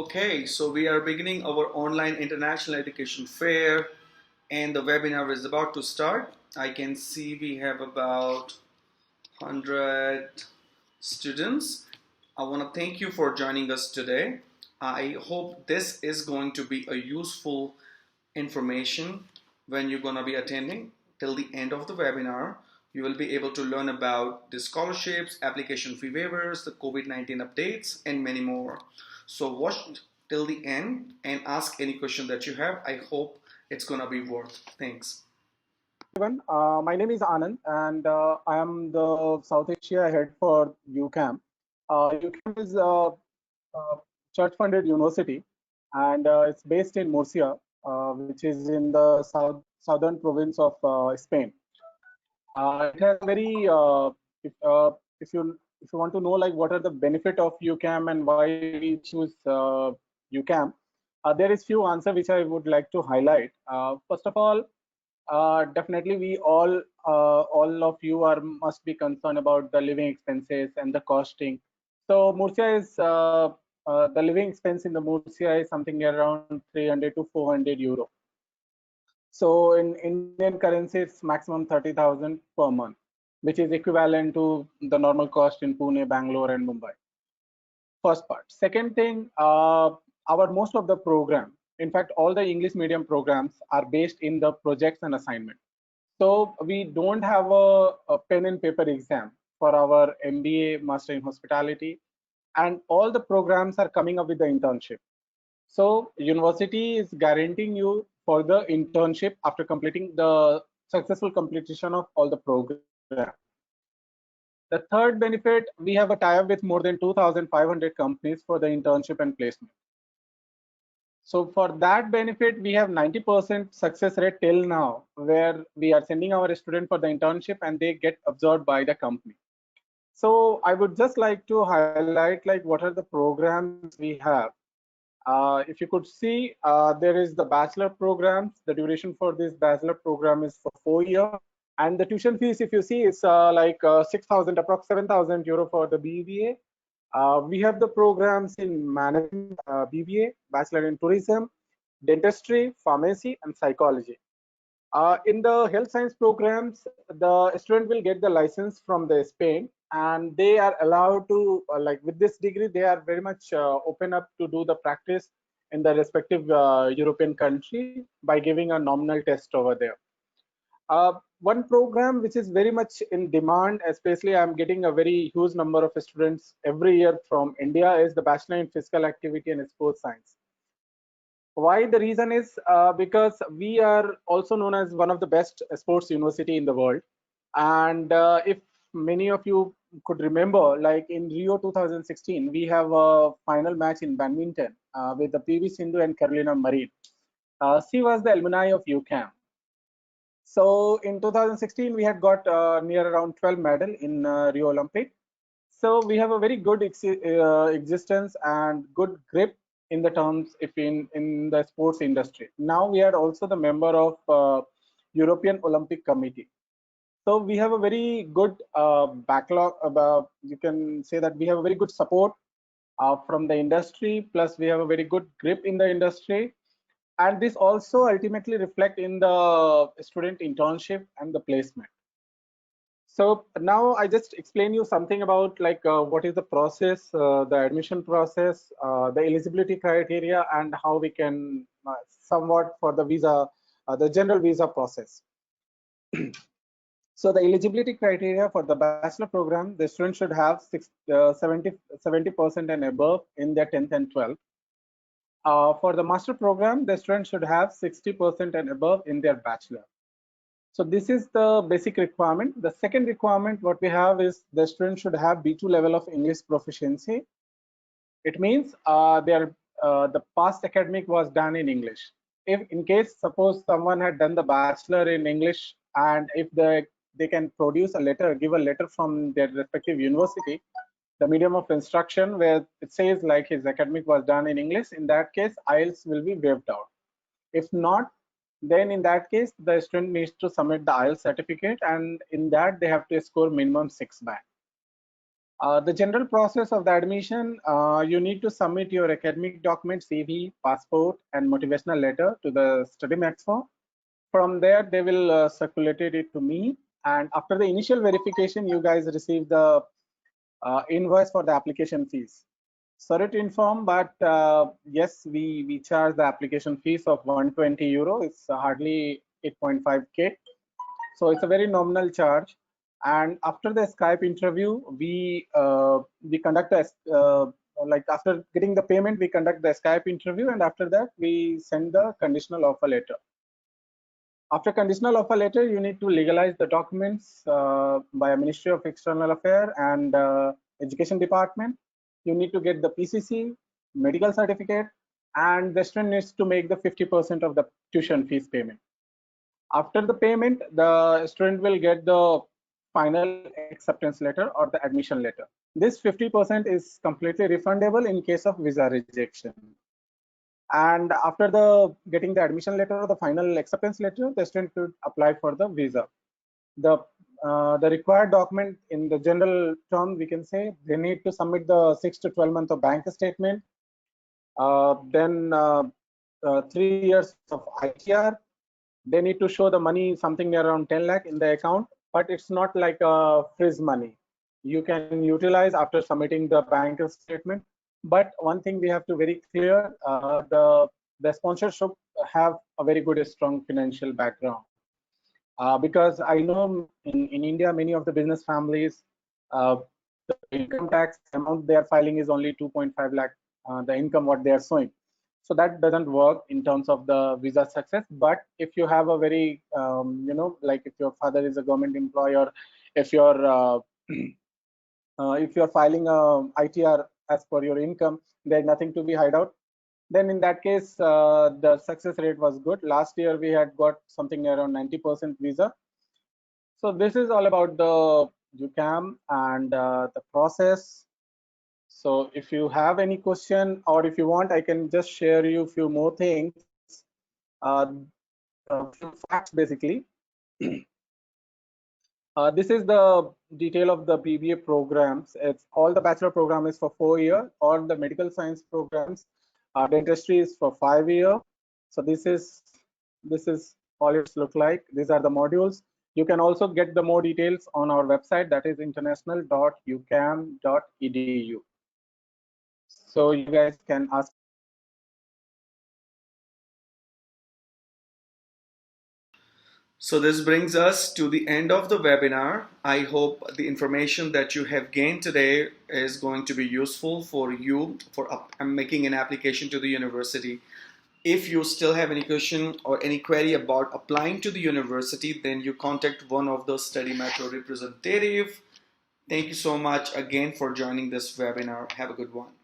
Okay, so we are beginning our online international education fair and the webinar is about to start. I can see we have about 100 students. I want to thank you for joining us today. I hope this is going to be a useful information when you're going to be attending till the end of the webinar. You will be able to learn about the scholarships, application fee waivers, the COVID-19 updates, and many more. So watch till the end and ask any question that you have. I hope it's going to be worth. Thanks. Everyone, my name is Anand, and I am the South Asia head for UCAM. UCAM is a church-funded university, and it's based in Murcia, which is in the southern province of Spain. It has very if uh, if you want to know like what are the benefit of UCAM and why we choose UCAM, there is few answer which I would like to highlight. First of all, definitely we all of you are must be concerned about the living expenses and the costing. So Murcia is the living expense in the Murcia is something around 300 to 400 euro. So in Indian currency, it's maximum 30,000 per month, which is equivalent to the normal cost in Pune, Bangalore, and Mumbai. First part. Second thing, our most of the program, in fact, all the English medium programs are based in the projects and assignment. So we don't have a pen and paper exam for our MBA, Master in Hospitality, and all the programs are coming up with the internship. So university is guaranteeing you for the internship after completing the successful completion of all the program. The third benefit, we have a tie-up with more than 2,500 companies for the internship and placement. So for that benefit, we have 90% success rate till now, where we are sending our student for the internship and they get absorbed by the company. So I would just like to highlight like what are the programs we have. If you could see, there is the bachelor programs. The duration for this bachelor program is for 4 years. And the tuition fees, if you see, it's like 6,000, approx 7,000 euro for the BBA. We have the programs in management, BBA, Bachelor in Tourism, Dentistry, Pharmacy, and Psychology. In the health science programs, the student will get the license from the Spain, and they are allowed to, like with this degree, they are very much open up to do the practice in the respective European country by giving a nominal test over there. One program which is very much in demand, especially I'm getting a very huge number of students every year from India, is the Bachelor in Physical Activity and Sports Science. Why? The reason is because we are also known as one of the best sports university in the world. And if many of you could remember, like in Rio 2016, we have a final match in badminton with the PV Sindhu and Carolina Marin. She was the alumni of UCAM. So in 2016, we had got near around 12 medal in Rio Olympic. So we have a very good existence and good grip in the terms if in the sports industry. Now we are also the member of European Olympic Committee. So we have a very good backlog. You can say that we have a very good support from the industry. Plus we have a very good grip in the industry, and this also ultimately reflect in the student internship and the placement. So now I just explain you something about like what is the process, the admission process, the eligibility criteria, and how we can somewhat for the visa, the general visa process. So the eligibility criteria for the bachelor program, the student should have 70% and above in their 10th and 12th. For the master program, the student should have 60% and above in their bachelor. So this is the basic requirement. The second requirement what we have is the student should have B2 level of English proficiency. It means the past academic was done in English. If in case suppose someone had done the bachelor in English, and if they can produce a letter, give a letter from their respective university, the medium of instruction where it says like his academic was done in English, in that case IELTS will be waived out. If not, then in that case the student needs to submit the IELTS certificate, and in that they have to score minimum 6 band. The general process of the admission, you need to submit your academic documents, CV, passport, and motivational letter to the study maximum. From there, they will circulate it to me. And after the initial verification, you guys receive the invoice for the application fees. Sorry to inform, but yes, we charge the application fees of 120 euro. It's hardly 8.5K. So it's a very nominal charge. And after the Skype interview, we conduct a like after getting the payment, we conduct the Skype interview, and after that we send the conditional offer letter. After conditional offer letter, you need to legalize the documents by Ministry of External Affairs and Education Department. You need to get the PCC, medical certificate, and the student needs to make the 50% of the tuition fees payment. After the payment, the student will get the final acceptance letter or the admission letter. This 50% is completely refundable in case of visa rejection. And after the getting the admission letter or the final acceptance letter, the student could apply for the visa. The required document in the general term, we can say they need to submit the 6 to 12 months of bank statement, then 3 years of ITR. They need to show the money something around 10 lakh in the account, but it's not like a freeze money. You can utilize after submitting the bank statement. But one thing we have to very clear, the sponsor should have a very good, strong financial background. Because I know in India, many of the business families, the income tax amount they are filing is only 2.5 lakh, the income what they are showing. So that doesn't work in terms of the visa success. But if you have a very, like if your father is a government employee, or if you're if you're filing a ITR as per your income, there's nothing to be hide out. Then in that case, the success rate was good. Last year we had got something around 90% visa. So this is all about the UCAM and the process. So if you have any question, or if you want, I can just share you a few more things, a few facts basically. This is the detail of the BBA programs. It's all the bachelor program is for 4 years. All the medical science programs, dentistry is for 5 years. So this is all it's look like. These are the modules. You can also get the more details on our website, that is international.ucam.edu. So you guys can ask. So this brings us to the end of the webinar. I hope the information that you have gained today is going to be useful for you for making an application to the university. If you still have any question or any query about applying to the university, then you contact one of the Study Metro representative. Thank you so much again for joining this webinar. Have a good one.